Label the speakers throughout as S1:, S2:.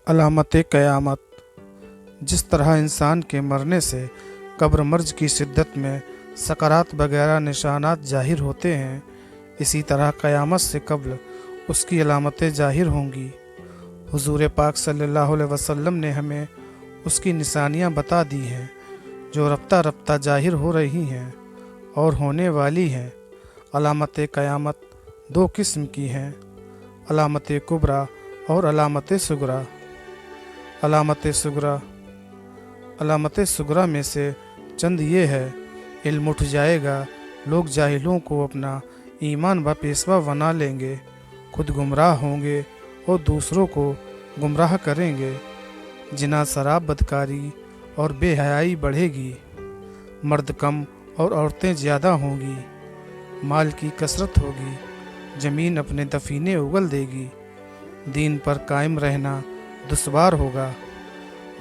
S1: علامت قیامت۔ جس طرح انسان کے مرنے سے قبر مرج کی شدت میں سکرات وغیرہ نشانات ظاہر ہوتے ہیں، اسی طرح قیامت سے قبل اس کی علامتیں ظاہر ہوں گی۔ حضور پاک صلی اللہ علیہ وسلم نے ہمیں اس کی نشانیاں بتا دی ہیں جو رفتہ رفتہ ظاہر ہو رہی ہیں اور ہونے والی ہیں۔ علامت قیامت دو قسم کی ہیں، علامت کبریٰ اور علامت صغریٰ۔ علامت صغریٰ میں سے چند یہ ہے: علم اٹھ جائے گا، لوگ جاہلوں کو اپنا ایمان و پیشوا بنا لیں گے، خود گمراہ ہوں گے اور دوسروں کو گمراہ کریں گے، زنا، شراب، بدکاری اور بے حیائی بڑھے گی، مرد کم اور عورتیں زیادہ ہوں گی، مال کی کثرت ہوگی، زمین اپنے دفینے اگل دے گی، دین پر قائم رہنا دشوار ہوگا،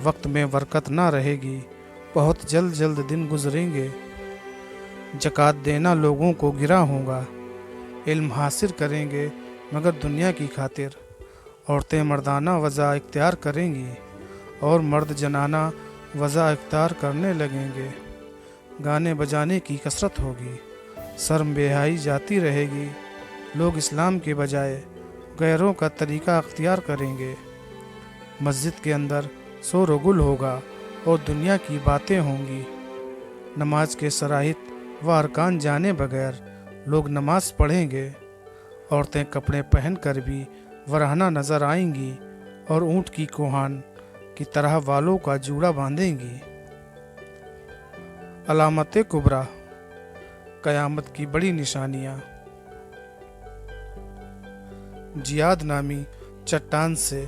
S1: وقت میں برکت نہ رہے گی، بہت جلد جلد دن گزریں گے، زکوٰۃ دینا لوگوں کو گراں ہوگا، علم حاصل کریں گے مگر دنیا کی خاطر، عورتیں مردانہ وضع اختیار کریں گی اور مرد جنانہ وضع اختیار کرنے لگیں گے، گانے بجانے کی کثرت ہوگی، شرم بے حیائی جاتی رہے گی، لوگ اسلام کے بجائے غیروں کا طریقہ اختیار کریں گے، مسجد کے اندر شور و گل ہوگا اور دنیا کی باتیں ہوں گی، نماز کے شرائط و ارکان جانے بغیر لوگ نماز پڑھیں گے، عورتیں کپڑے پہن کر بھی ورہنہ نظر آئیں گی اور اونٹ کی کوہان کی طرح والوں کا جوڑا باندھیں گی۔ علامت کبریٰ، قیامت کی بڑی نشانیاں۔ جیاد نامی چٹان سے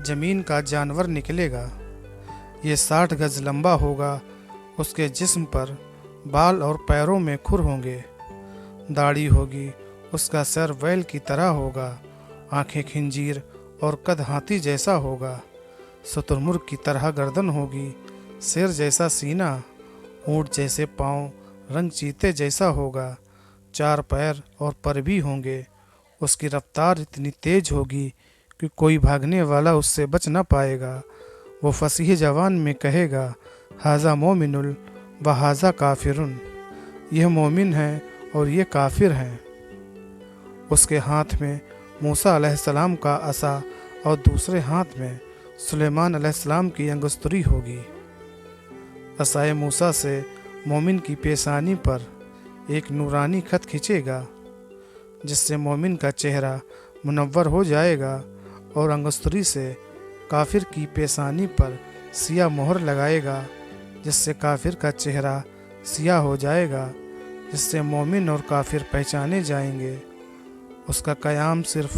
S1: زمین کا جانور نکلے گا، یہ 60 گز لمبا ہوگا، اس کے جسم پر بال اور پیروں میں کھر ہوں گے، داڑھی ہوگی، اس کا سر ویل کی طرح ہوگا، آنکھیں خنزیر اور قد ہاتھی جیسا ہوگا، شتر مرغ کی طرح گردن ہوگی، شیر جیسا سینہ، اونٹ جیسے پاؤں، رنگ چیتے جیسا ہوگا، 4 پیر اور پر بھی ہوں گے، اس کی رفتار اتنی تیز ہوگی کہ کوئی بھاگنے والا اس سے بچ نہ پائے گا، وہ فصیح زبان میں کہے گا: ھذا مومن و ھذا کافر، یہ مومن ہے اور یہ کافر ہیں۔ اس کے ہاتھ میں موسیٰ علیہ السلام کا عصا اور دوسرے ہاتھ میں سلیمان علیہ السلام کی انگشتری ہوگی، عصائے موسیٰ سے مومن کی پیشانی پر ایک نورانی خط کھینچے گا جس سے مومن کا چہرہ منور ہو جائے گا، اور انگشتری سے کافر کی پیشانی پر سیاہ مہر لگائے گا جس سے کافر کا چہرہ سیاہ ہو جائے گا، جس سے مومن اور کافر پہچانے جائیں گے۔ اس کا قیام صرف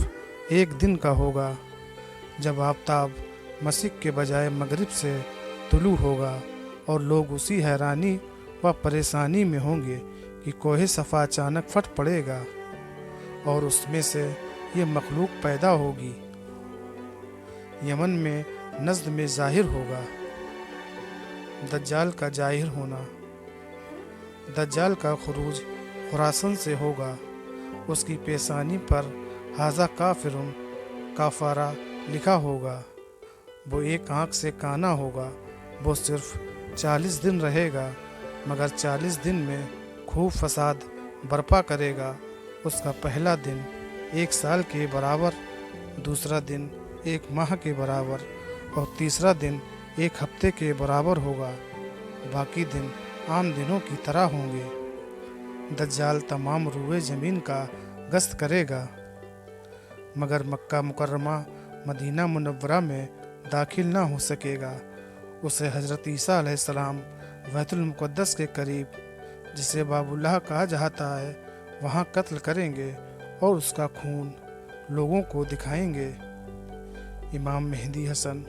S1: ایک دن کا ہوگا، جب آفتاب مشرق کے بجائے مغرب سے طلوع ہوگا، اور لوگ اسی حیرانی و پریشانی میں ہوں گے کہ کوہ صفا اچانک پھٹ پڑے گا اور اس میں سے یہ مخلوق پیدا ہوگی۔ یمن میں نجد میں ظاہر ہوگا۔ دجال کا ظاہر ہونا۔ دجال کا خروج خراسان سے ہوگا، اس کی پیشانی پر ھذا کافر کافارہ لکھا ہوگا، وہ ایک آنکھ سے کانا ہوگا، وہ صرف 40 دن رہے گا، مگر 40 دن میں خوب فساد برپا کرے گا۔ اس کا پہلا دن 1 سال کے برابر، دوسرا دن 1 ماہ کے برابر اور تیسرا دن 1 ہفتے کے برابر ہوگا، باقی دن عام دنوں کی طرح ہوں گے۔ دجال تمام روئے زمین کا گشت کرے گا، مگر مکہ مکرمہ مدینہ منورہ میں داخل نہ ہو سکے گا۔ اسے حضرت عیسیٰ علیہ السلام بیت المقدس کے قریب، جسے باب اللہ کہا جاتا ہے، وہاں قتل کریں گے اور اس کا خون لوگوں کو دکھائیں گے۔ امام مہدی حسن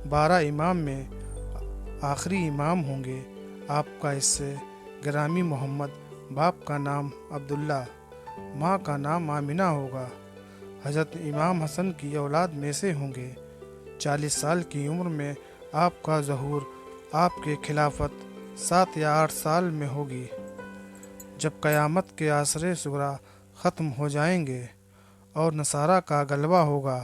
S1: 12 امام میں آخری امام ہوں گے۔ آپ کا اس سے گرامی محمد، باپ کا نام عبداللہ، ماں کا نام آمنہ ہوگا، حضرت امام حسن کی اولاد میں سے ہوں گے۔ 40 سال کی عمر میں آپ کا ظہور، آپ کے خلافت 7 یا 8 سال میں ہوگی، جب قیامت کے عصر صغریٰ ختم ہو جائیں گے اور نصارہ کا غلبہ ہوگا۔